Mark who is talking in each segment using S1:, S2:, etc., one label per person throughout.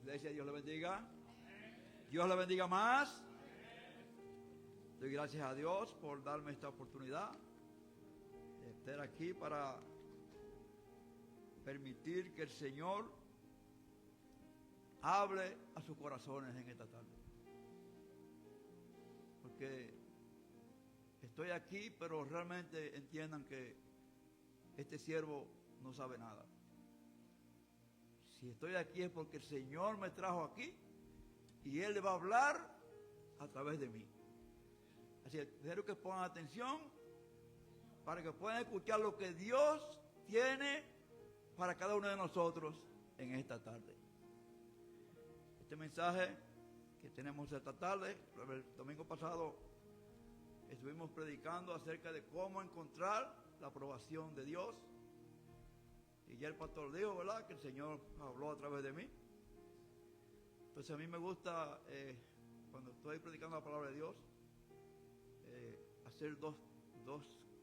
S1: Iglesia, Dios le bendiga. Dios le bendiga más. Doy gracias a Dios por darme esta oportunidad de estar aquí para permitir que el Señor hable a sus corazones en esta tarde. Porque estoy aquí, pero realmente entiendan que este siervo no sabe nada. Si estoy aquí es porque el Señor me trajo aquí y Él le va a hablar a través de mí. Así que quiero que pongan atención para que puedan escuchar lo que Dios tiene para cada uno de nosotros en esta tarde. Este mensaje que tenemos esta tarde, el domingo pasado estuvimos predicando acerca de cómo encontrar la aprobación de Dios. Y ya el pastor dijo, ¿verdad?, que el Señor habló a través de mí. Entonces a mí me gusta, cuando estoy predicando la palabra de Dios, hacer dos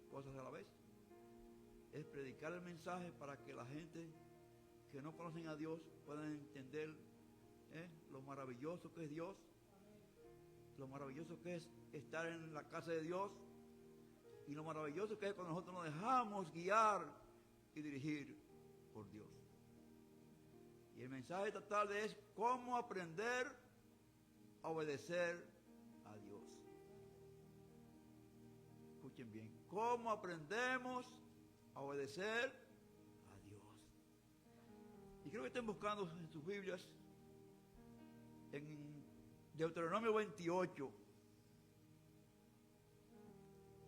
S1: cosas a la vez. Es predicar el mensaje para que la gente que no conocen a Dios puedan entender lo maravilloso que es Dios, lo maravilloso que es estar en la casa de Dios y lo maravilloso que es cuando nosotros nos dejamos guiar y dirigir por Dios. Y el mensaje de esta tarde es cómo aprender a obedecer a Dios. Escuchen bien, cómo aprendemos a obedecer a Dios. Y creo que estén buscando en sus Biblias en Deuteronomio 28.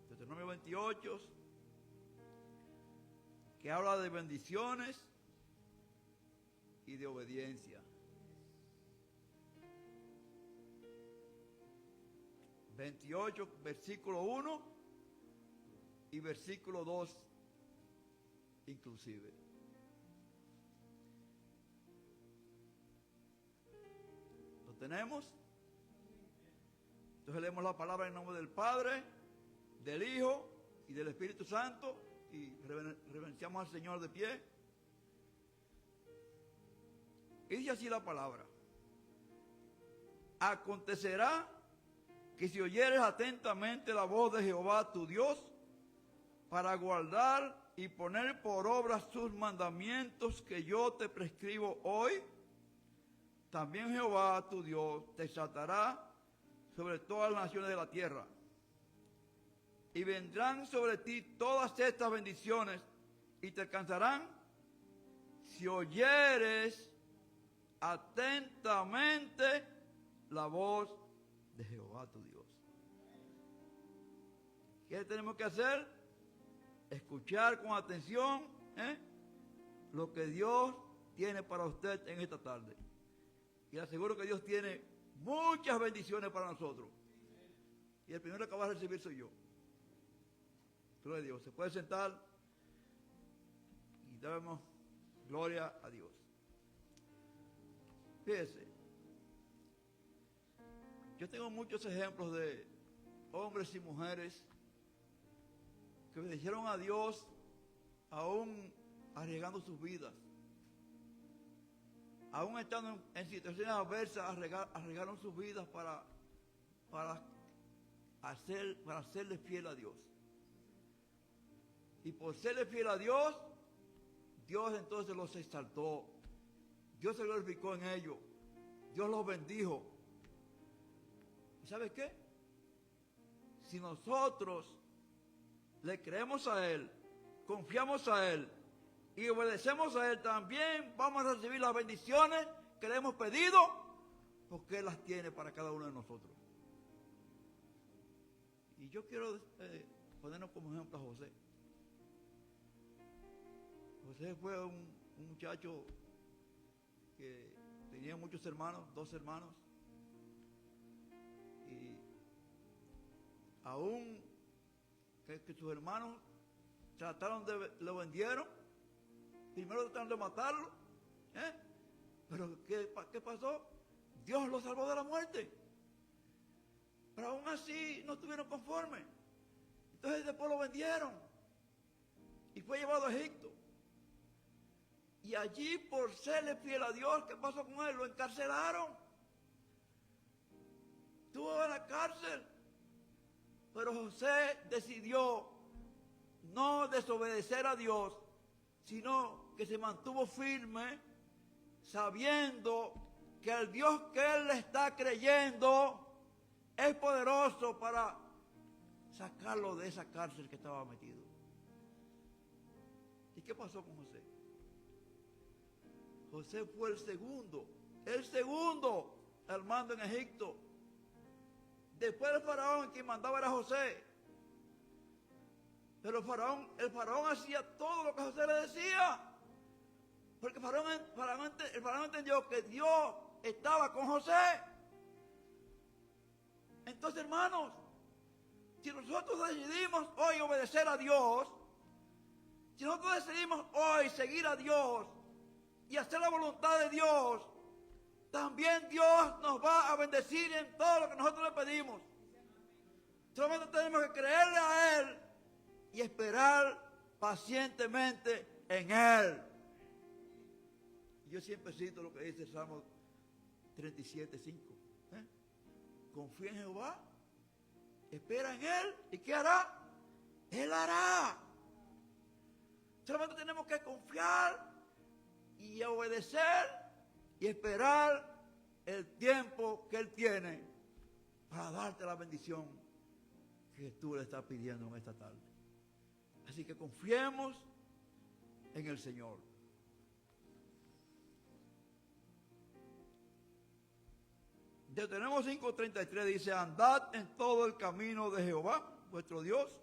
S1: Deuteronomio 28, que habla de bendiciones y de obediencia. 28, versículo 1 y versículo 2 inclusive. ¿Lo tenemos? Entonces leemos la palabra en nombre del Padre, del Hijo y del Espíritu Santo y reverenciamos al Señor de pie. Y dice así la palabra: acontecerá que si oyeres atentamente la voz de Jehová tu Dios para guardar y poner por obra sus mandamientos que yo te prescribo hoy, también Jehová tu Dios te exaltará sobre todas las naciones de la tierra. Y vendrán sobre ti todas estas bendiciones y te alcanzarán si oyeres atentamente la voz de Jehová tu Dios. ¿Qué tenemos que hacer? Escuchar con atención lo que Dios tiene para usted en esta tarde. Y le aseguro que Dios tiene muchas bendiciones para nosotros. Y el primero que va a recibir soy yo. Gloria a Dios. Se puede sentar y damos gloria a Dios. Fíjese, yo tengo muchos ejemplos de hombres y mujeres que obedecieron a Dios aún arriesgando sus vidas. Aún estando en situaciones adversas, arriesgaron sus vidas para serle fiel a Dios. Y por serle fiel a Dios, Dios entonces los exaltó. Dios se glorificó en ellos. Dios los bendijo. ¿Y sabes qué? Si nosotros le creemos a Él, confiamos a Él y obedecemos a Él, también vamos a recibir las bendiciones que le hemos pedido, porque Él las tiene para cada uno de nosotros. Y yo quiero ponernos como ejemplo a José. José fue un muchacho que tenía muchos hermanos, 2 hermanos, y aún que sus hermanos lo vendieron, primero trataron de matarlo, pero ¿qué pasó? Dios lo salvó de la muerte, pero aún así no estuvieron conformes. Entonces después lo vendieron y fue llevado a Egipto. Y allí, por serle fiel a Dios, ¿qué pasó con él? Lo encarcelaron. Estuvo en la cárcel. Pero José decidió no desobedecer a Dios, sino que se mantuvo firme, sabiendo que el Dios que él le está creyendo es poderoso para sacarlo de esa cárcel que estaba metido. ¿Y qué pasó con José? José fue el segundo al mando en Egipto. Después del faraón, quien mandaba era José. Pero el faraón hacía todo lo que José le decía. Porque el faraón entendió que Dios estaba con José. Entonces, hermanos, si nosotros decidimos hoy obedecer a Dios, si nosotros decidimos hoy seguir a Dios y hacer la voluntad de Dios, también Dios nos va a bendecir en todo lo que nosotros le pedimos. Solamente tenemos que creerle a Él y esperar pacientemente en Él. Yo siempre cito lo que dice el Salmo 37:5. Confía en Jehová, espera en Él, ¿y qué hará? Él hará. Solamente tenemos que confiar y obedecer y esperar el tiempo que Él tiene para darte la bendición que tú le estás pidiendo en esta tarde. Así que confiemos en el Señor. Deuteronomio 5:33 dice: andad en todo el camino de Jehová, vuestro Dios.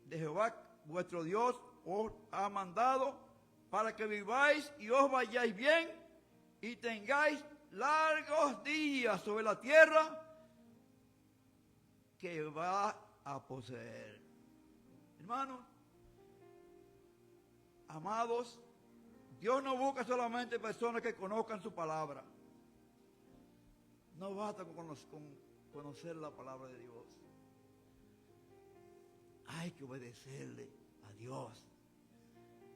S1: De Jehová, vuestro Dios, os ha mandado para que viváis y os vayáis bien y tengáis largos días sobre la tierra que va a poseer. Hermanos, amados, Dios no busca solamente personas que conozcan su palabra. No basta con conocer la palabra de Dios. Hay que obedecerle a Dios.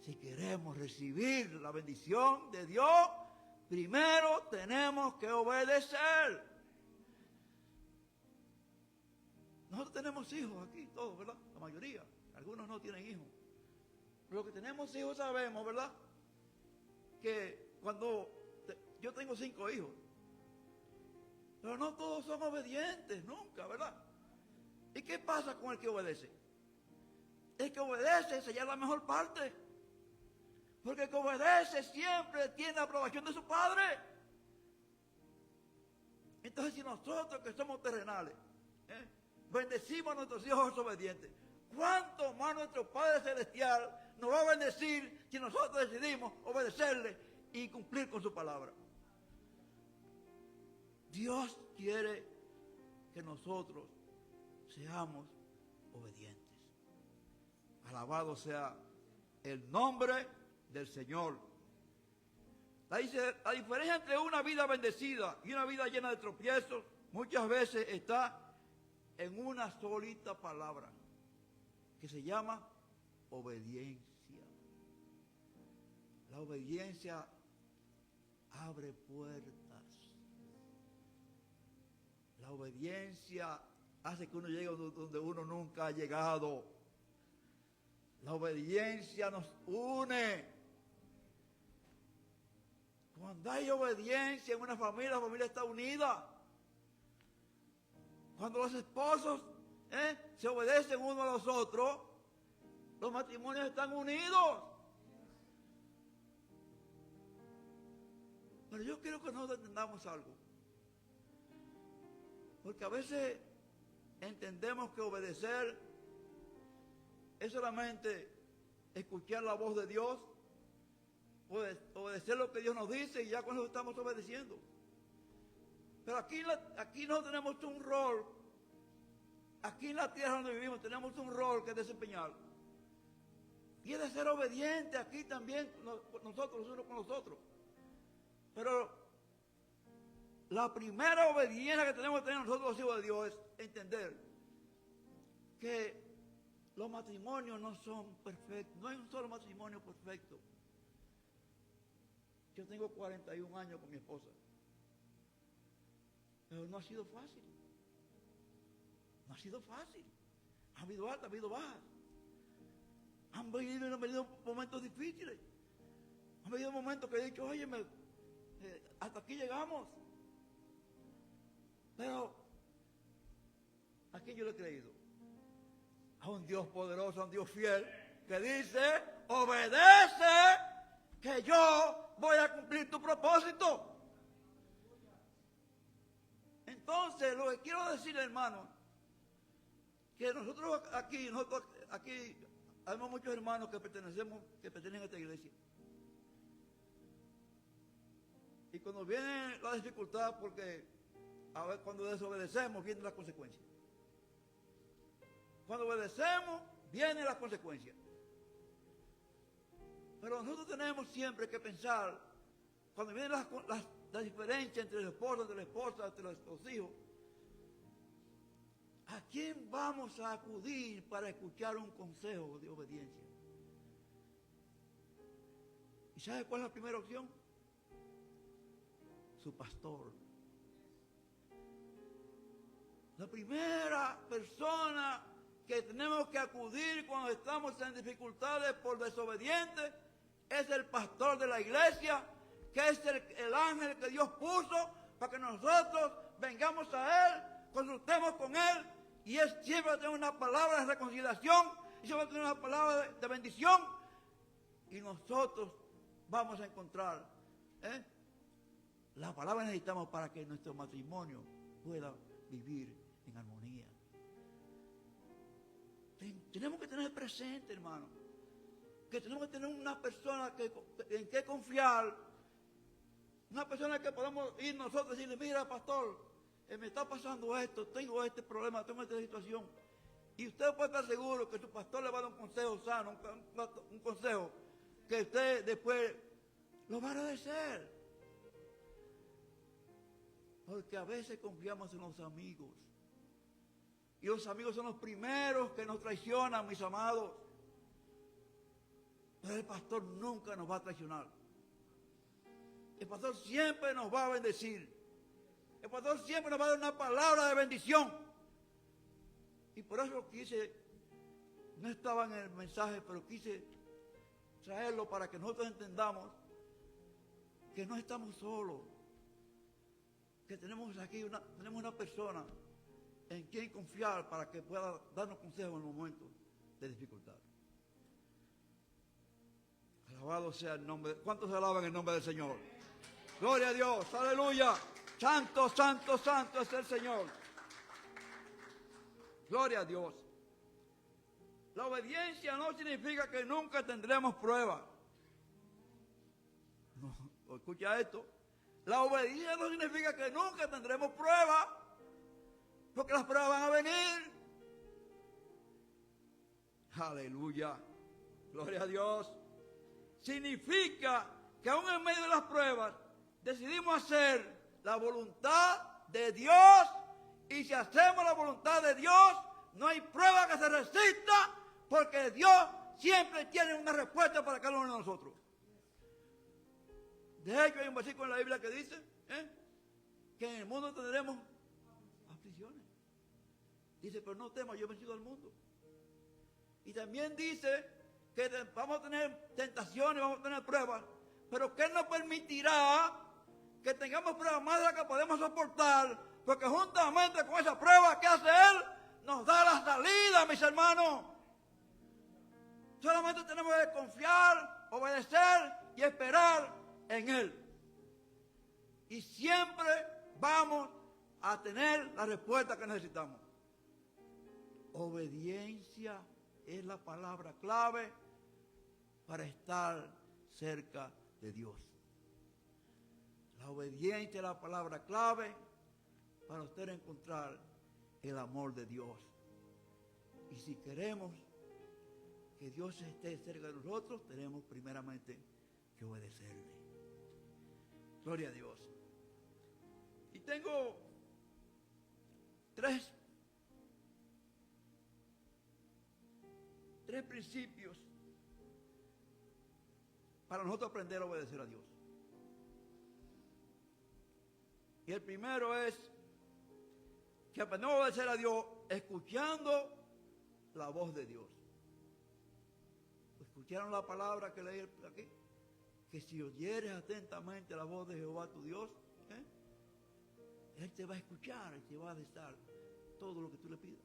S1: Si queremos recibir la bendición de Dios, primero tenemos que obedecer. Nosotros tenemos hijos aquí, todos, ¿verdad? La mayoría. Algunos no tienen hijos. Pero los que tenemos hijos sabemos, ¿verdad? Que yo tengo 5 hijos. Pero no todos son obedientes, nunca, ¿verdad? ¿Y qué pasa con el que obedece? El que obedece se lleva la mejor parte. Porque el que obedece siempre tiene la aprobación de su padre. Entonces, si nosotros que somos terrenales, bendecimos a nuestros hijos obedientes, ¿cuánto más nuestro Padre Celestial nos va a bendecir si nosotros decidimos obedecerle y cumplir con su palabra? Dios quiere que nosotros seamos obedientes. Alabado sea el nombre del Señor. La diferencia entre una vida bendecida y una vida llena de tropiezos muchas veces está en una solita palabra que se llama obediencia. La obediencia abre puertas. La obediencia hace que uno llegue donde uno nunca ha llegado. La obediencia nos une. Cuando hay obediencia en una familia, la familia está unida. Cuando los esposos se obedecen unos a los otros, los matrimonios están unidos. Pero yo quiero que nosotros entendamos algo. Porque a veces entendemos que obedecer es solamente escuchar la voz de Dios, obedecer lo que Dios nos dice y ya cuando estamos obedeciendo. Pero aquí no tenemos un rol. Aquí en la tierra donde vivimos tenemos un rol que desempeñar. Y es de ser obediente aquí también nosotros, unos con los otros. Pero la primera obediencia que tenemos que tener nosotros los hijos de Dios es entender que los matrimonios no son perfectos. No hay un solo matrimonio perfecto. Yo tengo 41 años con mi esposa. Pero no ha sido fácil. No ha sido fácil. Ha habido altas, ha habido bajas. Han venido momentos difíciles. Han venido momentos que he dicho, oye, hasta aquí llegamos. Pero, ¿a quién yo le he creído? A un Dios poderoso, a un Dios fiel, que dice, obedece, que yo voy a cumplir tu propósito. Entonces, lo que quiero decir, hermano, que nosotros aquí hay muchos hermanos que pertenecen a esta iglesia. Y cuando viene la dificultad, porque a ver, cuando desobedecemos, vienen las consecuencias. Cuando obedecemos, vienen las consecuencias. Pero nosotros tenemos siempre que pensar, cuando vienen las diferencias entre el esposo, entre la esposa, entre los hijos, ¿a quién vamos a acudir para escuchar un consejo de obediencia? ¿Y sabe cuál es la primera opción? Su pastor. La primera persona que tenemos que acudir cuando estamos en dificultades por desobedientes es el pastor de la iglesia, que es el ángel que Dios puso para que nosotros vengamos a Él, consultemos con Él, y Él siempre va a tener una palabra de reconciliación, y siempre va a tener una palabra de bendición, y nosotros vamos a encontrar la palabra que necesitamos para que nuestro matrimonio pueda vivir en armonía. Tenemos que tener presente, hermano, que tenemos que tener una persona en que confiar, una persona que podamos ir nosotros y decirle, mira, pastor, me está pasando esto, tengo este problema, tengo esta situación. Y usted puede estar seguro que su pastor le va a dar un consejo sano, un consejo que usted después lo va a agradecer. Porque a veces confiamos en los amigos. Y los amigos son los primeros que nos traicionan, mis amados. Pero el pastor nunca nos va a traicionar. El pastor siempre nos va a bendecir. El pastor siempre nos va a dar una palabra de bendición. Y por eso quise, no estaba en el mensaje, pero quise traerlo para que nosotros entendamos que no estamos solos. Que tenemos aquí una persona en quien confiar para que pueda darnos consejos en el momento de dificultad. Alabado sea el nombre. ¿Cuántos alaban el nombre del Señor? Gloria a Dios, aleluya. Santo, santo, santo es el Señor. Gloria a Dios. La obediencia no significa que nunca tendremos pruebas. No, escucha esto. La obediencia no significa que nunca tendremos pruebas, porque las pruebas van a venir. Aleluya. Gloria a Dios. Significa que aún en medio de las pruebas decidimos hacer la voluntad de Dios, y si hacemos la voluntad de Dios, no hay prueba que se resista, porque Dios siempre tiene una respuesta para cada uno de nosotros. De hecho, hay un versículo en la Biblia que dice que en el mundo tendremos aflicciones. Dice, pero no temas, yo he vencido al mundo. Y también dice que vamos a tener tentaciones, vamos a tener pruebas, pero que Él nos permitirá que tengamos pruebas más de las que podemos soportar, porque juntamente con esa prueba que hace Él, nos da la salida, mis hermanos. Solamente tenemos que confiar, obedecer y esperar en Él. Y siempre vamos a tener la respuesta que necesitamos. Obediencia es la palabra clave para estar cerca de Dios. La obediencia es la palabra clave para usted encontrar el amor de Dios. Y si queremos que Dios esté cerca de nosotros, tenemos primeramente que obedecerle. Gloria a Dios. Y tengo tres principios para nosotros aprender a obedecer a Dios. Y el primero es que aprendemos a obedecer a Dios escuchando la voz de Dios. ¿Escucharon la palabra que leí aquí? Que si oyeres atentamente la voz de Jehová tu Dios, Él te va a escuchar y te va a dar todo lo que tú le pidas.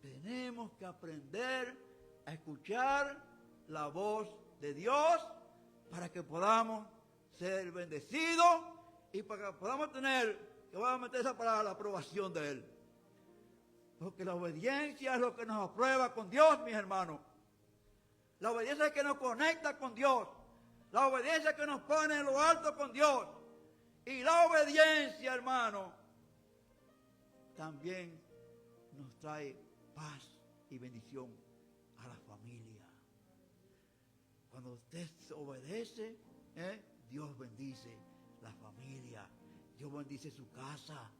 S1: Tenemos que aprender a escuchar la voz de Dios para que podamos ser bendecidos y para que podamos tener, que vamos a meter esa palabra, la aprobación de Él. Porque la obediencia es lo que nos aprueba con Dios, mis hermanos. La obediencia es que nos conecta con Dios. La obediencia es que nos pone en lo alto con Dios. Y la obediencia, hermano, también nos trae paz y bendición a la familia. Cuando usted obedece, Dios bendice la familia. Dios bendice su casa.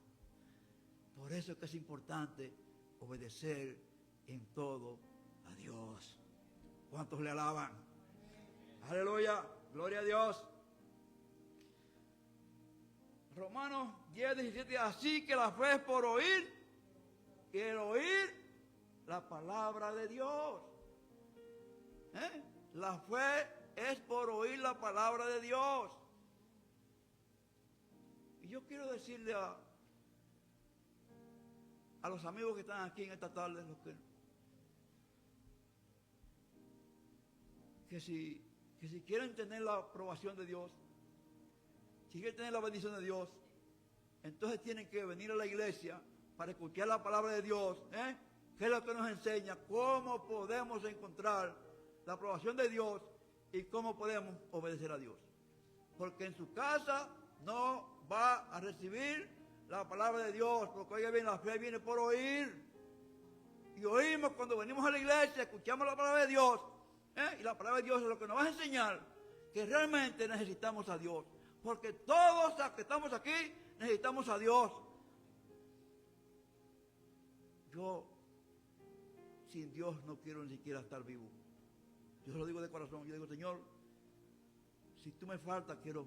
S1: Por eso es que es importante obedecer en todo a Dios. ¿Cuántos le alaban? Aleluya, gloria a Dios. Romanos 10, 17, así que la fe es por oír y el oír la palabra de Dios. La fe es por oír la palabra de Dios. Y yo quiero decirle a los amigos que están aquí en esta tarde, que si quieren tener la aprobación de Dios, si quieren tener la bendición de Dios, entonces tienen que venir a la iglesia para escuchar la palabra de Dios, que es lo que nos enseña cómo podemos encontrar la aprobación de Dios y cómo podemos obedecer a Dios. Porque en su casa no va a recibir la palabra de Dios, porque oiga bien, la fe viene por oír. Y oímos cuando venimos a la iglesia, escuchamos la palabra de Dios, y la palabra de Dios es lo que nos va a enseñar que realmente necesitamos a Dios. Porque todos los que estamos aquí necesitamos a Dios. Yo sin Dios no quiero ni siquiera estar vivo. Yo se lo digo de corazón. Yo digo, Señor, si tú me faltas, quiero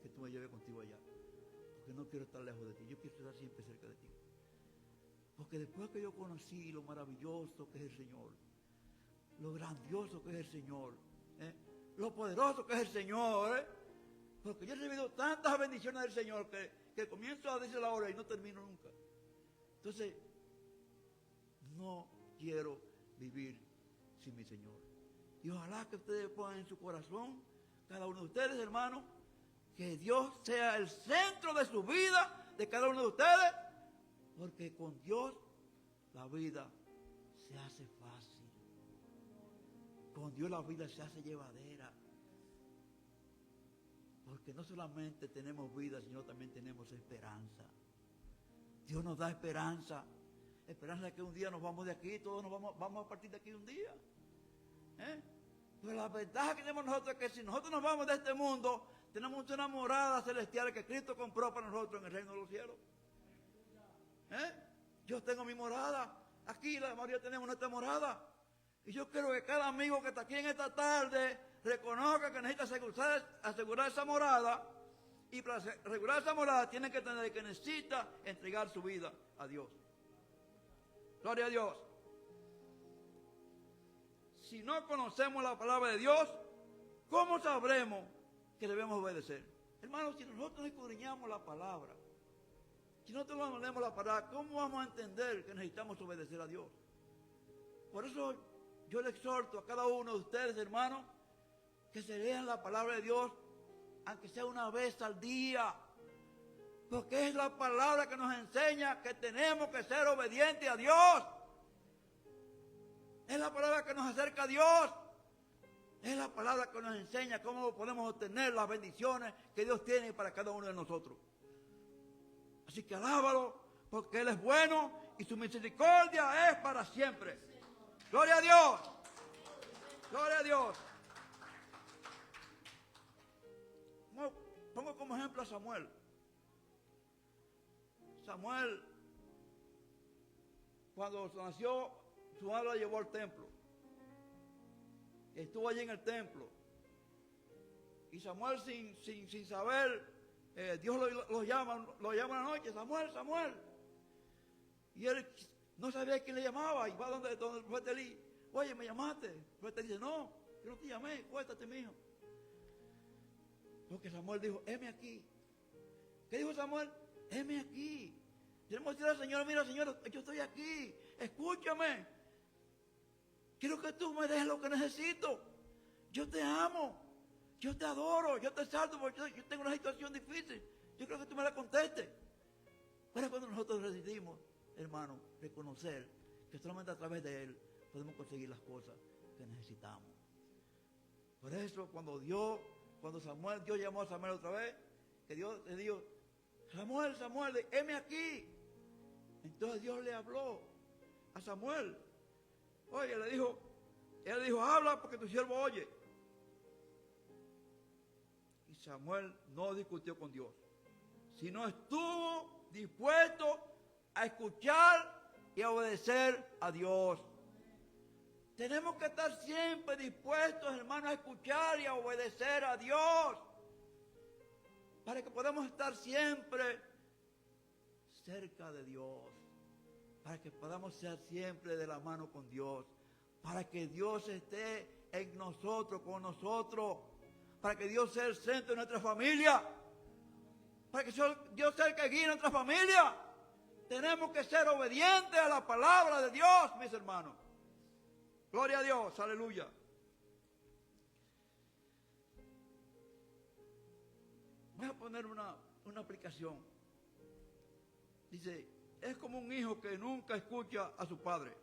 S1: que tú me lleves contigo allá. Porque no quiero estar lejos de ti. Yo quiero estar siempre cerca de ti. Porque después que yo conocí lo maravilloso que es el Señor, lo grandioso que es el Señor, lo poderoso que es el Señor, porque yo he recibido tantas bendiciones del Señor que comienzo a decir la hora y no termino nunca. Entonces, no quiero vivir sin mi Señor. Y ojalá que ustedes pongan en su corazón, cada uno de ustedes, hermanos, que Dios sea el centro de su vida, de cada uno de ustedes, porque con Dios la vida se hace fácil. Con Dios la vida se hace llevadera. Porque no solamente tenemos vida, sino también tenemos esperanza. Dios nos da esperanza. Esperanza de que un día nos vamos de aquí, todos nos vamos a partir de aquí un día. Pero la ventaja que tenemos nosotros es que si nosotros nos vamos de este mundo, tenemos una morada celestial que Cristo compró para nosotros en el reino de los cielos. Yo tengo mi morada. Aquí la mayoría tenemos nuestra morada. Y yo quiero que cada amigo que está aquí en esta tarde reconozca que necesita asegurar esa morada. Y para asegurar esa morada tiene que tener que necesita entregar su vida a Dios. Gloria a Dios. Si no conocemos la palabra de Dios, ¿cómo sabremos que debemos obedecer? Hermanos, si nosotros escudriñamos la palabra, si nosotros leemos la palabra, ¿cómo vamos a entender que necesitamos obedecer a Dios? Por eso yo le exhorto a cada uno de ustedes, hermanos, que se lean la palabra de Dios, aunque sea una vez al día. Porque es la palabra que nos enseña que tenemos que ser obedientes a Dios. Es la palabra que nos acerca a Dios. Es la palabra que nos enseña cómo podemos obtener las bendiciones que Dios tiene para cada uno de nosotros. Así que alábalo, porque Él es bueno y su misericordia es para siempre. ¡Gloria a Dios! ¡Gloria a Dios! Pongo como ejemplo a Samuel. Samuel, cuando nació, su madre la llevó al templo. Estuvo allí en el templo. Y Samuel, sin saber Dios lo llama una noche, Samuel, Samuel. Y él no sabía quién le llamaba, y va donde el profeta Elí. Oye, ¿me llamaste? El profeta dice, no, yo no te llamé, cuéntate, mijo. Porque Samuel dijo, heme aquí. ¿Qué dijo Samuel? Heme aquí. Tenemos que decir al Señor, mira, Señor, yo estoy aquí, escúchame. Quiero que tú me des lo que necesito. Yo te amo, yo te adoro, yo te exalto porque yo tengo una situación difícil. Yo creo que tú me la contestes. Pero cuando nosotros decidimos, hermano, reconocer que solamente a través de Él podemos conseguir las cosas que necesitamos. Por eso cuando Dios llamó a Samuel otra vez, que Dios le dijo, Samuel, Samuel, heme aquí. Entonces Dios le habló a Samuel. Oye, él le dijo, habla porque tu siervo oye. Y Samuel no discutió con Dios, sino estuvo dispuesto a escuchar y a obedecer a Dios. Tenemos que estar siempre dispuestos, hermanos, a escuchar y a obedecer a Dios, para que podamos estar siempre cerca de Dios, para que podamos ser siempre de la mano con Dios, para que Dios esté en nosotros, con nosotros, para que Dios sea el centro de nuestra familia, para que Dios sea el que guíe nuestra familia. Tenemos que ser obedientes a la palabra de Dios, mis hermanos. Gloria a Dios, aleluya. Voy a poner una aplicación. Dice, es como un hijo que nunca escucha a su padre.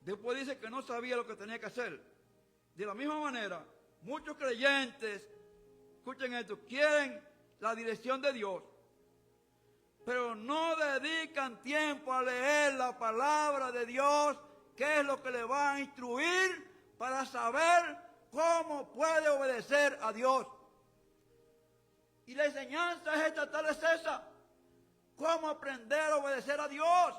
S1: Después dice que no sabía lo que tenía que hacer. De la misma manera, muchos creyentes, escuchen esto, quieren la dirección de Dios, pero no dedican tiempo a leer la palabra de Dios, que es lo que le va a instruir para saber cómo puede obedecer a Dios. Y la enseñanza estatal es esa, cómo aprender a obedecer a Dios.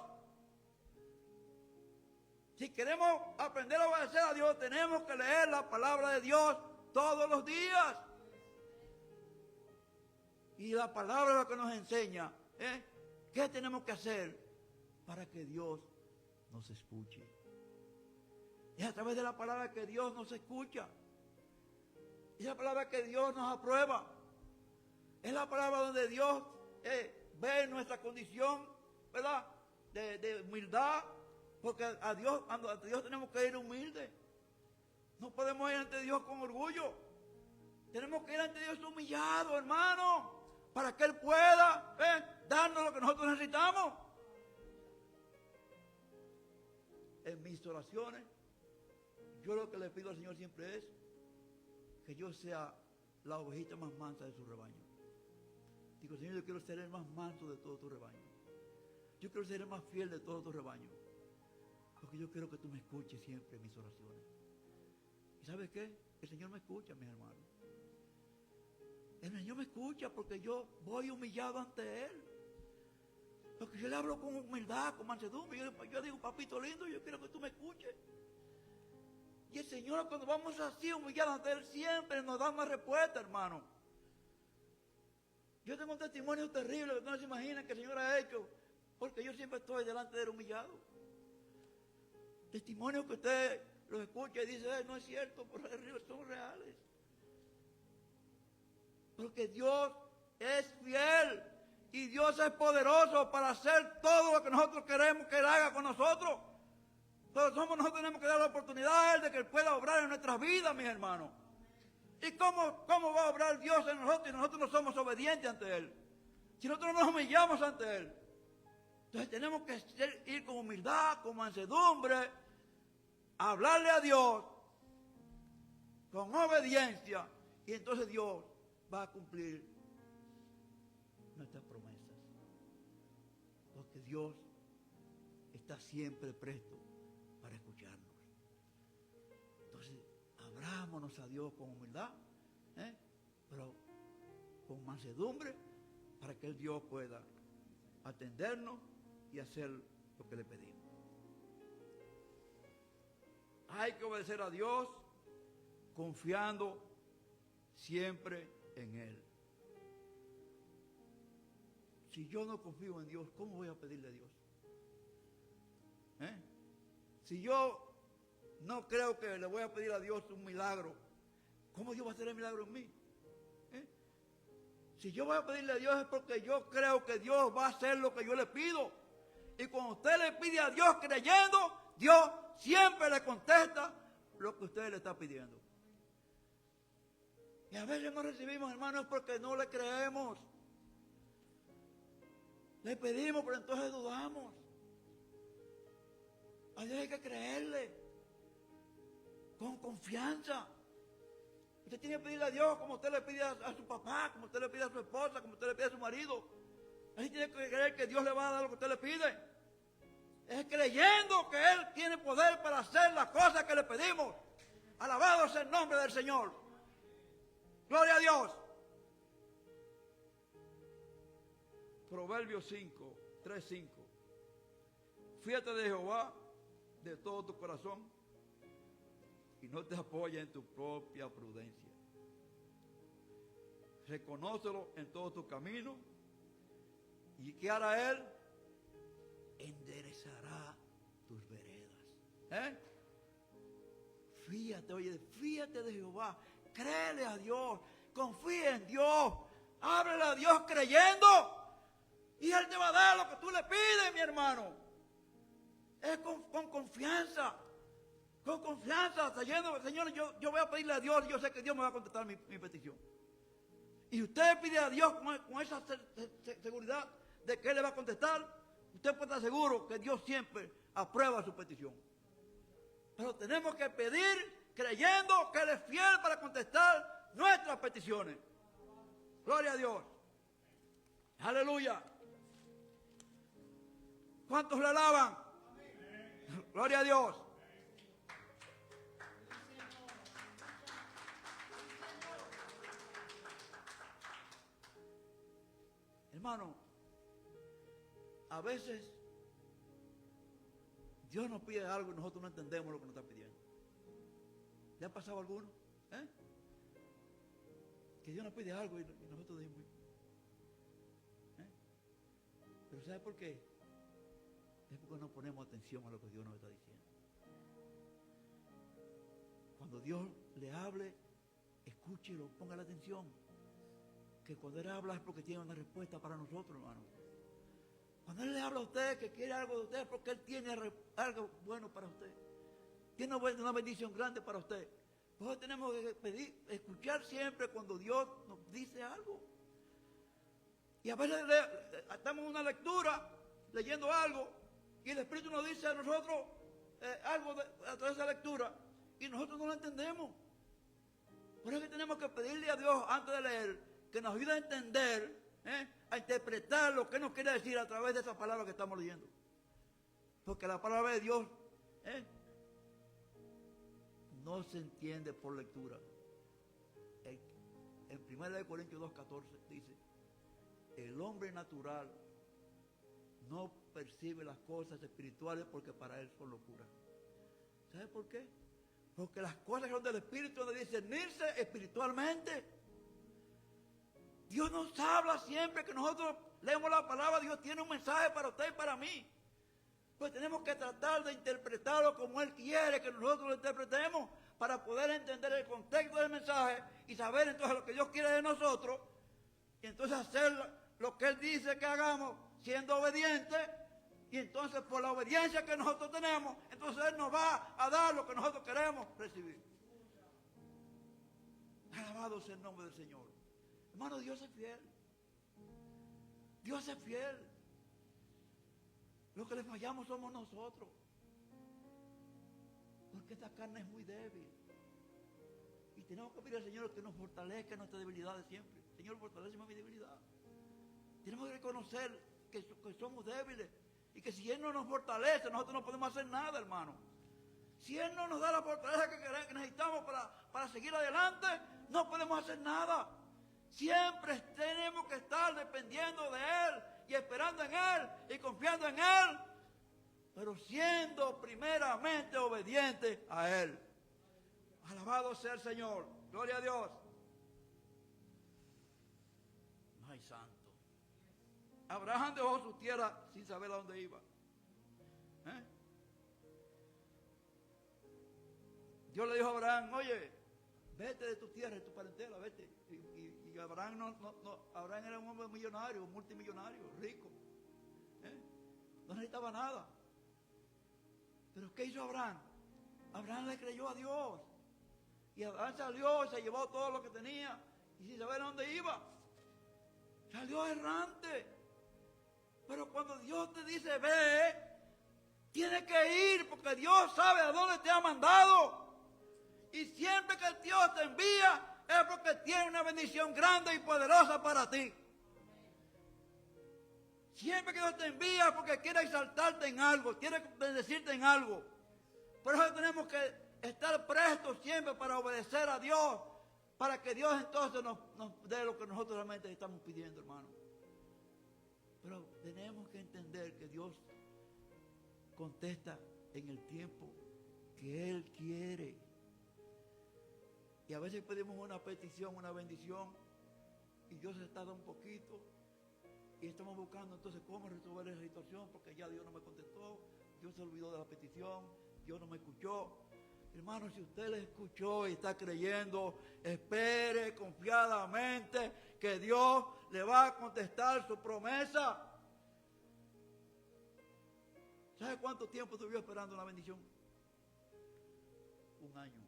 S1: Si queremos aprender a obedecer a Dios, tenemos que leer la palabra de Dios todos los días. Y la palabra es lo que nos enseña, ¿qué tenemos que hacer para que Dios nos escuche? Es a través de la palabra que Dios nos escucha. Es la palabra que Dios nos aprueba. Es la palabra donde Dios ve nuestra condición, ¿verdad? De humildad. Porque ante Dios tenemos que ir humildes. No podemos ir ante Dios con orgullo. Tenemos que ir ante Dios humillados, hermano, para que Él pueda darnos lo que nosotros necesitamos. En mis oraciones, yo lo que le pido al Señor siempre es que yo sea la ovejita más mansa de su rebaño. Digo, Señor, yo quiero ser el más manso de todo tu rebaño. Yo quiero ser el más fiel de todo tu rebaño. Porque yo quiero que tú me escuches siempre en mis oraciones. ¿Y sabes qué? El Señor me escucha, mis hermanos. El Señor me escucha porque yo voy humillado ante Él. Porque yo le hablo con humildad, con mansedumbre. Yo digo, papito lindo, yo quiero que tú me escuches. Y el Señor, cuando vamos así humillados ante Él, siempre nos da una respuesta, hermano. Yo tengo un testimonio terrible que no se imaginan que el Señor ha hecho, porque yo siempre estoy delante de Él humillado. Testimonios que usted los escucha y dice, no es cierto, pero son reales. Porque Dios es fiel y Dios es poderoso para hacer todo lo que nosotros queremos que Él haga con nosotros. Pero nosotros tenemos que dar la oportunidad a Él de que Él pueda obrar en nuestras vidas, mis hermanos. ¿Y cómo va a obrar Dios en nosotros si nosotros no somos obedientes ante Él? Si nosotros no nos humillamos ante Él. Entonces tenemos que ir con humildad, con mansedumbre, a hablarle a Dios, con obediencia, y entonces Dios va a cumplir nuestras promesas. Porque Dios está siempre presto para escucharnos. Entonces, abrámonos a Dios con humildad, pero con mansedumbre, para que el Dios pueda atendernos y hacer lo que le pedimos. Hay que obedecer a Dios confiando siempre en Él. Si yo no confío en Dios, ¿cómo voy a pedirle a Dios? Si yo no creo que le voy a pedir a Dios un milagro, ¿cómo Dios va a hacer el milagro en mí? Si yo voy a pedirle a Dios es porque yo creo que Dios va a hacer lo que yo le pido. Y cuando usted le pide a Dios creyendo, Dios siempre le contesta lo que usted le está pidiendo. Y a veces no recibimos, hermanos, porque no le creemos. Le pedimos, pero entonces dudamos. A Dios hay que creerle con confianza. Usted tiene que pedirle a Dios como usted le pide a su papá, como usted le pide a su esposa, como usted le pide a su marido. Usted tiene que creer que Dios le va a dar lo que usted le pide. Es creyendo que Él tiene poder para hacer las cosas que le pedimos. Alabado sea el nombre del Señor. Gloria a Dios. Proverbios 5, 3, 5. Fíjate de Jehová de todo tu corazón y no te apoyes en tu propia prudencia. Reconócelo en todo tu camino y ¿qué hará Él? Enderezará tus veredas. Fíjate, oye, fíjate de Jehová, créele a Dios, confía en Dios, háblale a Dios creyendo y Él te va a dar lo que tú le pides, mi hermano. Es con confianza, con confianza, Señor, yo voy a pedirle a Dios y yo sé que Dios me va a contestar mi petición. Y usted pide a Dios con esa seguridad de que Él le va a contestar, usted puede estar seguro que Dios siempre aprueba su petición. Pero tenemos que pedir creyendo que Él es fiel para contestar nuestras peticiones. Gloria a Dios. Aleluya. ¿Cuántos le alaban? Gloria a Dios. Hermano, a veces Dios nos pide algo y nosotros no entendemos lo que nos está pidiendo. ¿Le ha pasado a alguno? Que Dios nos pide algo y nosotros decimos, pero ¿sabe por qué? Es porque no ponemos atención a lo que Dios nos está diciendo. Cuando Dios le hable, escúchelo, ponga la atención. Que cuando Él habla es porque tiene una respuesta para nosotros, hermano. Cuando Él le habla a usted, que quiere algo de usted, es porque Él tiene algo bueno para usted. Tiene una bendición grande para usted. Por eso tenemos que escuchar siempre cuando Dios nos dice algo. Y a veces estamos en una lectura, leyendo algo, y el Espíritu nos dice a nosotros algo a través de esa lectura, y nosotros no lo entendemos. Por eso que tenemos que pedirle a Dios antes de leer, que nos ayude a entender, a interpretar lo que nos quiere decir a través de esa palabra que estamos leyendo. Porque la palabra de Dios no se entiende por lectura. En 1 Corintios 2:14 dice, el hombre natural no percibe las cosas espirituales porque para él son locuras. ¿Sabe por qué? Porque las cosas que son del Espíritu de discernirse espiritualmente. Dios nos habla siempre que nosotros leemos la palabra. Dios tiene un mensaje para usted y para mí. Pues tenemos que tratar de interpretarlo como Él quiere que nosotros lo interpretemos para poder entender el contexto del mensaje y saber entonces lo que Dios quiere de nosotros y entonces hacer lo que Él dice que hagamos siendo obedientes y entonces por la obediencia que nosotros tenemos, entonces Él nos va a dar lo que nosotros queremos recibir. Alabado sea el nombre del Señor. Hermano, Dios es fiel. Dios es fiel. Lo que le fallamos somos nosotros. Porque esta carne es muy débil. Y tenemos que pedir al Señor que nos fortalezca en nuestras debilidades siempre. Señor, fortaléceme mi debilidad. Tenemos que reconocer que somos débiles. Y que si Él no nos fortalece, nosotros no podemos hacer nada, hermano. Si Él no nos da la fortaleza que necesitamos para seguir adelante, no podemos hacer nada. Siempre tenemos que estar dependiendo de Él y esperando en Él y confiando en Él, pero siendo primeramente obediente a Él. Alabado sea el Señor. Gloria a Dios. Ay, santo. Abraham dejó su tierra sin saber a dónde iba. Dios le dijo a Abraham, oye, vete de tu tierra, de tu parentela, vete. Y Abraham Abraham era un hombre millonario, multimillonario, rico. No necesitaba nada. Pero ¿qué hizo Abraham? Abraham le creyó a Dios. Y Abraham salió, se llevó todo lo que tenía. Y sin saber a dónde iba. Salió errante. Pero cuando Dios te dice ve, tienes que ir porque Dios sabe a dónde te ha mandado. Y siempre que Dios te envía es porque tiene una bendición grande y poderosa para ti. Siempre que Dios te envía es porque quiere exaltarte en algo, quiere bendecirte en algo. Por eso tenemos que estar prestos siempre para obedecer a Dios, para que Dios entonces nos dé lo que nosotros realmente estamos pidiendo, hermano. Pero tenemos que entender que Dios contesta en el tiempo que Él quiere. Y a veces pedimos una petición, una bendición, y Dios se tarda un poquito, y estamos buscando entonces cómo resolver esa situación, porque ya Dios no me contestó, Dios se olvidó de la petición, Dios no me escuchó. Hermano, si usted le escuchó y está creyendo, espere confiadamente que Dios le va a contestar su promesa. ¿Sabe cuánto tiempo estuve esperando una bendición? 1 año.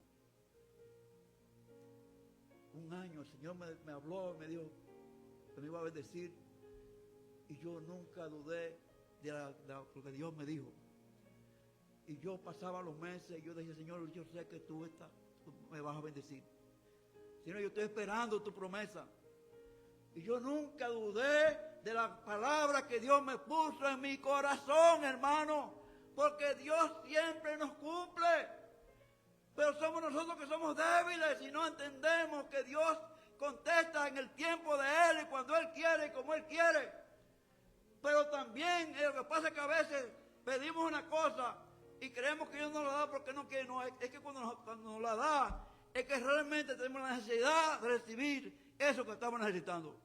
S1: 1 año, el Señor me habló, me dijo que me iba a bendecir, y yo nunca dudé de lo que Dios me dijo. Y yo pasaba los meses y yo decía, Señor, yo sé que tú me vas a bendecir. Señor, yo estoy esperando tu promesa. Y yo nunca dudé de la palabra que Dios me puso en mi corazón, hermano, porque Dios siempre nos cumple. Pero somos nosotros que somos débiles y no entendemos que Dios contesta en el tiempo de Él y cuando Él quiere y como Él quiere. Pero también lo que pasa es que a veces pedimos una cosa y creemos que Dios nos la da porque no quiere. No, es que cuando nos la da, es que realmente tenemos la necesidad de recibir eso que estamos necesitando.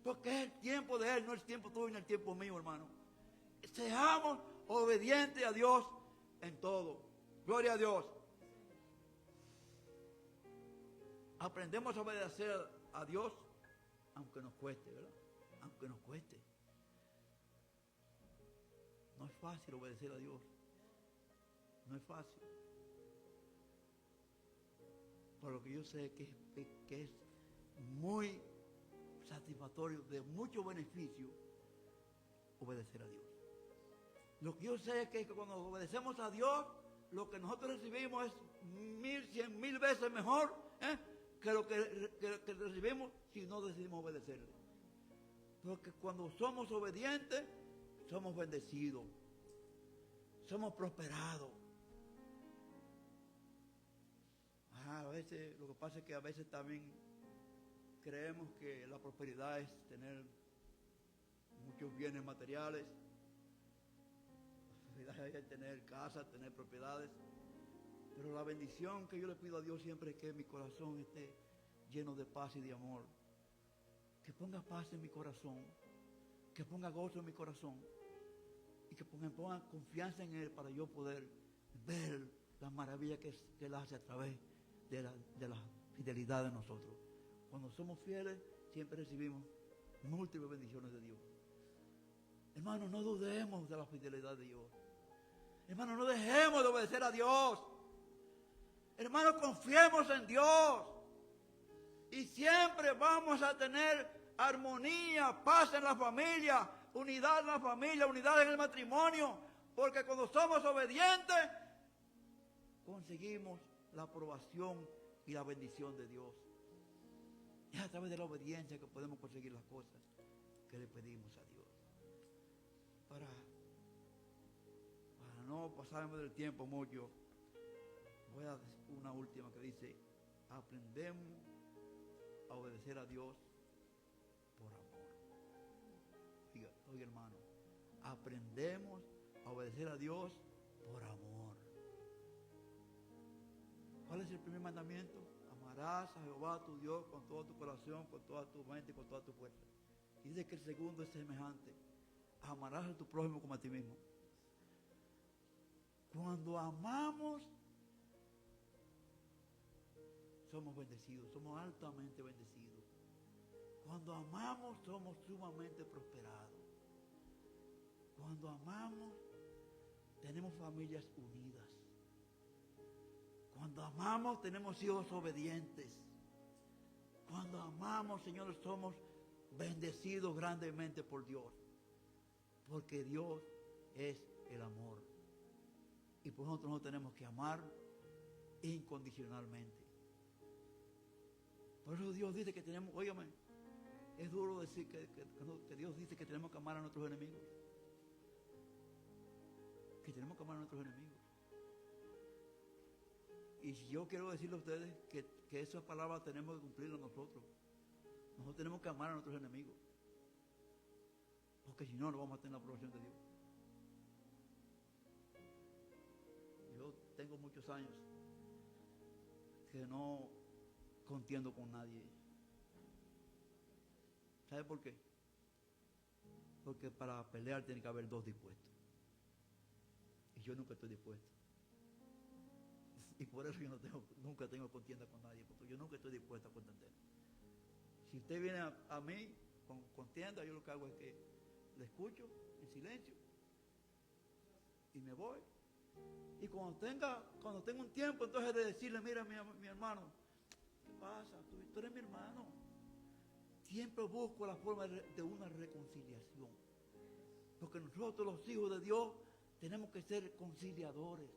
S1: Porque es el tiempo de Él, no el tiempo tuyo ni el tiempo mío, hermano. Seamos obedientes a Dios en todo. Gloria a Dios. Aprendemos a obedecer a Dios, aunque nos cueste, ¿verdad? Aunque nos cueste. No es fácil obedecer a Dios. No es fácil. Por lo que yo sé que es muy satisfactorio, de mucho beneficio, obedecer a Dios. Lo que yo sé es que cuando obedecemos a Dios, lo que nosotros recibimos es 1000, 100,000 veces mejor que lo que recibimos si no decidimos obedecerle. Porque cuando somos obedientes, somos bendecidos, somos prosperados. A veces, lo que pasa es que a veces también creemos que la prosperidad es tener muchos bienes materiales, la prosperidad es tener casas, tener propiedades. Pero la bendición que yo le pido a Dios siempre es que mi corazón esté lleno de paz y de amor. Que ponga paz en mi corazón, que ponga gozo en mi corazón y que ponga confianza en Él para yo poder ver la maravilla que Él hace a través de la fidelidad de nosotros. Cuando somos fieles, siempre recibimos múltiples bendiciones de Dios. Hermanos, no dudemos de la fidelidad de Dios. Hermanos, no dejemos de obedecer a Dios. Hermanos, confiemos en Dios. Y siempre vamos a tener armonía, paz en la familia, unidad en la familia, unidad en el matrimonio. Porque cuando somos obedientes, conseguimos la aprobación y la bendición de Dios. Es a través de la obediencia que podemos conseguir las cosas que le pedimos a Dios. Para no pasarme del tiempo mucho, voy a decir una última que dice: aprendemos a obedecer a Dios por amor. Oiga, hermano, aprendemos a obedecer a Dios por amor. ¿Cuál es el primer mandamiento? Amarás a Jehová tu Dios con todo tu corazón, con toda tu mente y con toda tu fuerza. Y dice que el segundo es semejante. Amarás a tu prójimo como a ti mismo. Cuando amamos, somos bendecidos, somos altamente bendecidos. Cuando amamos, somos sumamente prosperados. Cuando amamos, tenemos familias unidas. Cuando amamos, tenemos hijos obedientes. Cuando amamos, Señor, somos bendecidos grandemente por Dios. Porque Dios es el amor. Y por nosotros no tenemos que amar incondicionalmente. Por eso Dios dice que tenemos, óigame, es duro decir que Dios dice que tenemos que amar a nuestros enemigos. Que tenemos que amar a nuestros enemigos. Y yo quiero decirle a ustedes que esa palabra tenemos que cumplirla nosotros. Nosotros tenemos que amar a nuestros enemigos. Porque si no, no vamos a tener la aprobación de Dios. Yo tengo muchos años que no contiendo con nadie. ¿Sabe por qué? Porque para pelear tiene que haber dos dispuestos. Y yo nunca estoy dispuesto. Y por eso yo nunca tengo contienda con nadie, porque yo nunca estoy dispuesto a contender. Si usted viene a mí con contienda, yo lo que hago es que le escucho en silencio y me voy. Y cuando tenga un tiempo, entonces de decirle, mira mi hermano, ¿qué pasa? Tú eres mi hermano. Siempre busco la forma de una reconciliación. Porque nosotros los hijos de Dios tenemos que ser conciliadores.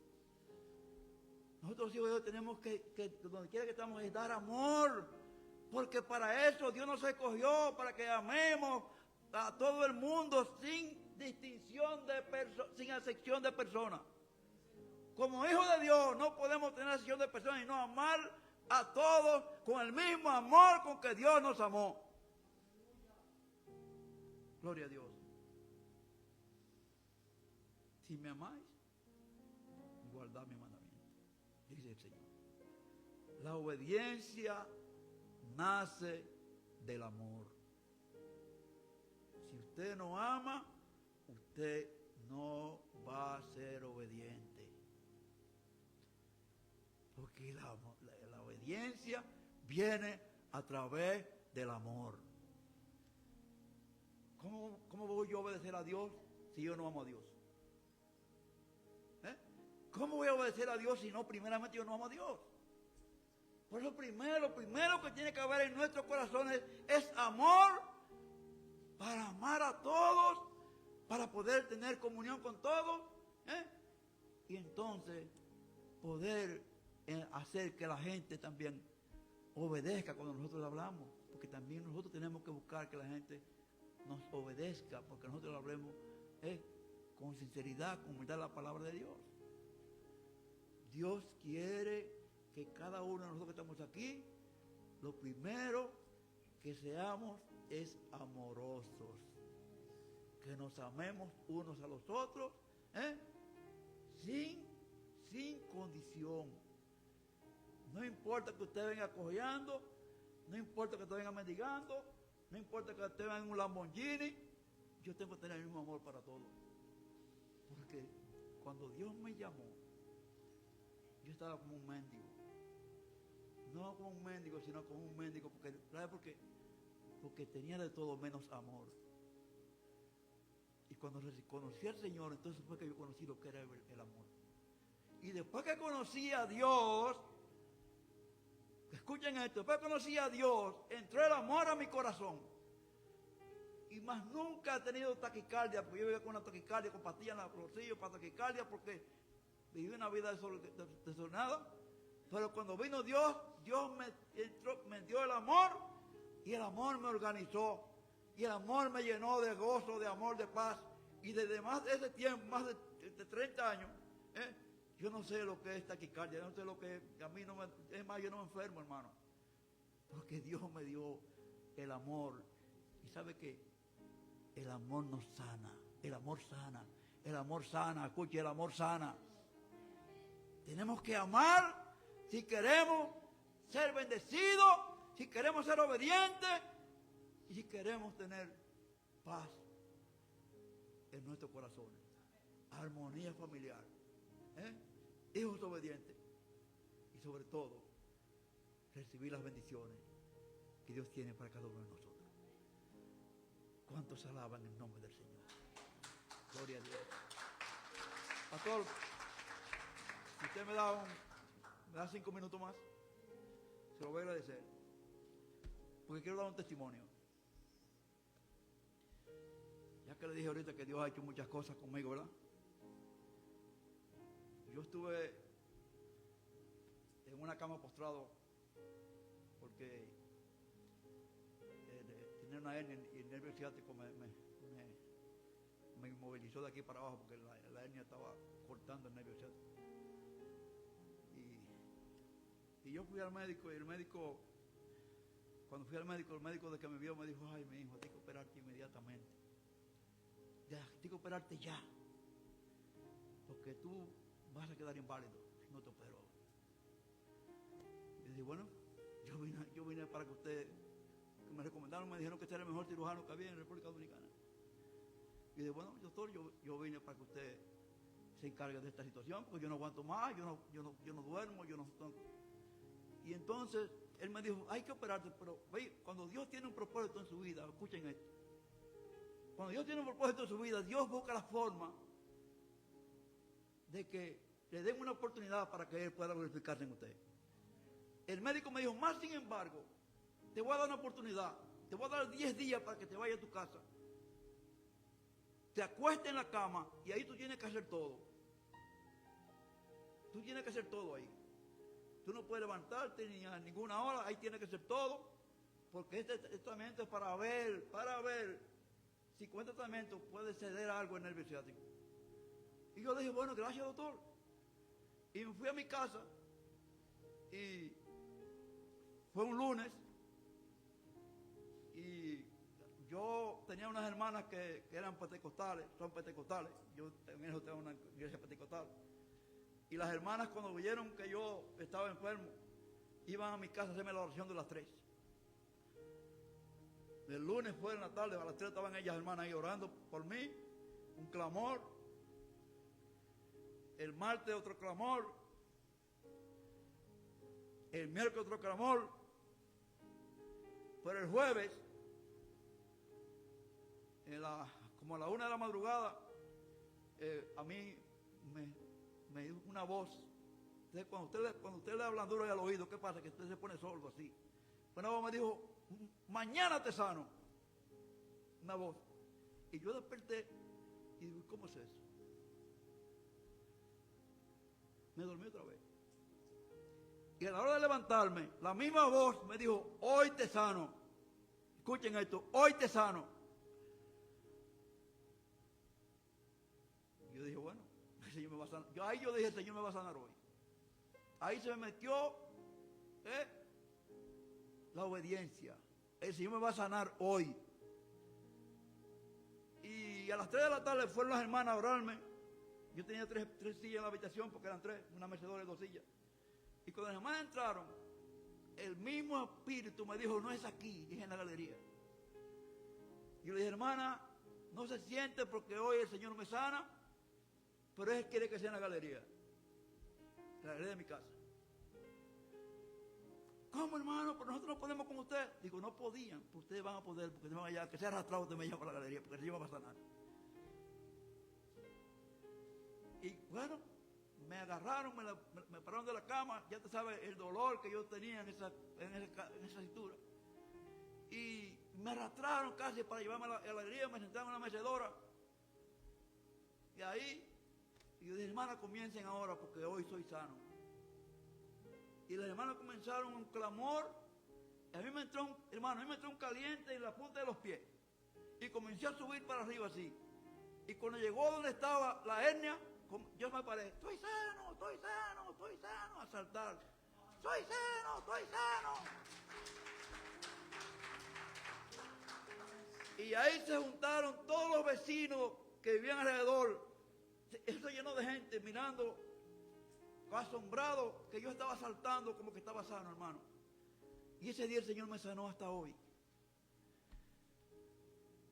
S1: Nosotros los hijos de Dios tenemos que donde quiera que estamos, es dar amor. Porque para eso Dios nos escogió, para que amemos a todo el mundo sin distinción sin acepción de personas. Como hijos de Dios no podemos tener acepción de personas y no amar a todos con el mismo amor con que Dios nos amó. Gloria a Dios. Si me amáis, guardad mi mandamiento, dice el Señor. La obediencia nace del amor. Si usted no ama, usted no va a ser obediente. Porque la obediencia viene a través del amor. ¿Cómo voy yo a obedecer a Dios si yo no amo a Dios? ¿Cómo voy a obedecer a Dios si no primeramente yo no amo a Dios? Por eso lo primero que tiene que haber en nuestros corazones es amor, para amar a todos, para poder tener comunión con todos, y entonces poder hacer que la gente también obedezca cuando nosotros le hablamos, porque también nosotros tenemos que buscar que la gente nos obedezca, porque nosotros le hablemos con sinceridad, con humildad la palabra de Dios. Dios quiere que cada uno de nosotros que estamos aquí, lo primero que seamos es amorosos, que nos amemos unos a los otros, sin condición. No importa que usted venga cojeando, no importa que usted venga mendigando, no importa que usted venga en un Lamborghini, yo tengo que tener el mismo amor para todos. Porque cuando Dios me llamó, yo estaba como un mendigo. No como un mendigo, sino como un mendigo, ¿sabe por qué? Porque tenía de todo menos amor. Y cuando conocí al Señor, entonces fue que yo conocí lo que era el amor. Y después que conocí a Dios, escuchen esto, después que conocí a Dios, entró el amor a mi corazón. Y más nunca he tenido taquicardia, porque yo vivía con una taquicardia, con pastillas en los bolsillos para taquicardia, porque viví una vida desordenada. Pero cuando vino Dios, Dios me dio el amor, y el amor me organizó, y el amor me llenó de gozo, de amor, de paz. Y desde más de ese tiempo, más de 30 años, yo no sé lo que es taquicardia, yo no sé lo que es, a mí no me, es más, yo no me enfermo, hermano. Porque Dios me dio el amor. ¿Y sabe qué? El amor nos sana, el amor sana, el amor sana, escuche, el amor sana. Tenemos que amar si queremos ser bendecidos, si queremos ser obedientes y si queremos tener paz en nuestros corazones, armonía familiar, hijos obedientes y sobre todo recibir las bendiciones que Dios tiene para cada uno de nosotros. ¿Cuántos alaban el nombre del Señor? Gloria a Dios. Pastor, si usted me da 5 minutos más, se lo voy a agradecer, porque quiero dar un testimonio. Ya que le dije ahorita que Dios ha hecho muchas cosas conmigo, ¿verdad? Yo estuve en una cama postrado porque tenía una hernia y el nervio ciático me inmovilizó de aquí para abajo porque la hernia estaba cortando el nervio ciático. Y yo fui al médico y el médico, cuando fui al médico, el médico de que me vio me dijo: ay, mi hijo, tienes que operarte inmediatamente. Ya, tienes que operarte ya, porque tú vas a quedar inválido si no te opero. Y dije, bueno, yo vine para que usted, que me recomendaron, me dijeron que usted era el mejor cirujano que había en la República Dominicana. Y dije, bueno, doctor, yo vine para que usted se encargue de esta situación, porque yo no aguanto más, yo no duermo, yo no... Y entonces él me dijo, hay que operarte, pero cuando Dios tiene un propósito en su vida, escuchen esto, cuando Dios tiene un propósito en su vida, Dios busca la forma de que le den una oportunidad para que Él pueda glorificarse en usted. El médico me dijo, más sin embargo, te voy a dar una oportunidad, te voy a dar 10 días para que te vayas a tu casa, te acuestes en la cama y ahí tú tienes que hacer todo. Tú tienes que hacer todo ahí. Tú no puedes levantarte ni a ninguna hora, ahí tienes que hacer todo, porque este tratamiento es para ver si con este tratamiento puede ceder algo en el nervio ciático. Y yo le dije, bueno, gracias, doctor. Y me fui a mi casa y fue un lunes y yo tenía unas hermanas que eran pentecostales, son pentecostales. Yo también tengo una iglesia pentecostal. Y las hermanas, cuando vieron que yo estaba enfermo, iban a mi casa a hacerme la oración de las 3. El lunes fue en la tarde, a las 3 estaban ellas hermanas ahí orando por mí, un clamor. El martes otro clamor. El miércoles otro clamor. Pero el jueves, como a la 1 de la madrugada, a mí me dio una voz. Entonces, cuando usted le habla duro al oído, ¿qué pasa? Que usted se pone sordo así. Una voz me dijo, mañana te sano. Una voz. Y yo desperté y digo, ¿cómo es eso? Me dormí otra vez. Y a la hora de levantarme, la misma voz me dijo, hoy te sano. Escuchen esto, hoy te sano. Yo dije, bueno, el Señor me va a sanar. Yo dije, el Señor me va a sanar hoy. Ahí se me metió la obediencia. El Señor me va a sanar hoy. Y a las 3 de la tarde fueron las hermanas a orarme. Yo tenía tres sillas en la habitación porque eran 3, una mecedora y 2 sillas. Y cuando las hermanas entraron, el mismo espíritu me dijo, no es aquí, es en la galería. Yo le dije, hermana, no se siente porque hoy el Señor me sana, pero Él quiere que sea en la galería de mi casa. ¿Cómo, hermano? Pero nosotros no podemos con usted. Digo, no podían, pues ustedes van a poder, porque se van allá, que sea arrastrado, usted me llama a la galería, porque el Señor va a sanar. Y bueno, me agarraron, me pararon de la cama, ya te sabes el dolor que yo tenía en esa cintura. Y me arrastraron casi para llevarme a la galería, me sentaron en una mecedora. Y ahí, y yo dije, hermana, comiencen ahora porque hoy soy sano. Y las hermanas comenzaron un clamor. Y a mí me entró un caliente en la punta de los pies. Y comencé a subir para arriba así. Y cuando llegó donde estaba la hernia, yo me paré, estoy sano, a saltar. Estoy sano. Y ahí se juntaron todos los vecinos que vivían alrededor. Eso llenó de gente mirando, asombrado, que yo estaba saltando como que estaba sano, hermano. Y ese día el Señor me sanó hasta hoy.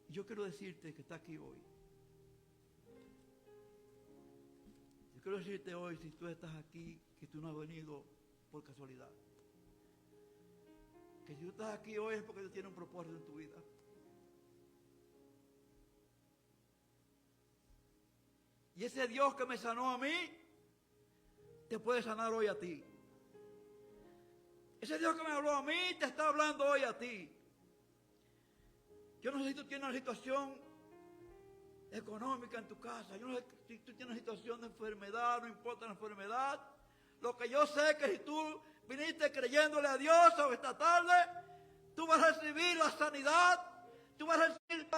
S1: Y yo quiero decirte que está aquí hoy. Yo quiero decirte hoy, si tú estás aquí, que tú no has venido por casualidad. Que si tú estás aquí hoy es porque Dios tiene un propósito en tu vida. Y ese Dios que me sanó a mí, te puede sanar hoy a ti. Ese Dios que me habló a mí, te está hablando hoy a ti. Yo no sé si tú tienes una situación económica en tu casa. Yo no sé si tú tienes una situación de enfermedad, no importa la enfermedad. Lo que yo sé es que si tú viniste creyéndole a Dios esta tarde, tú vas a recibir la sanidad, tú vas a recibir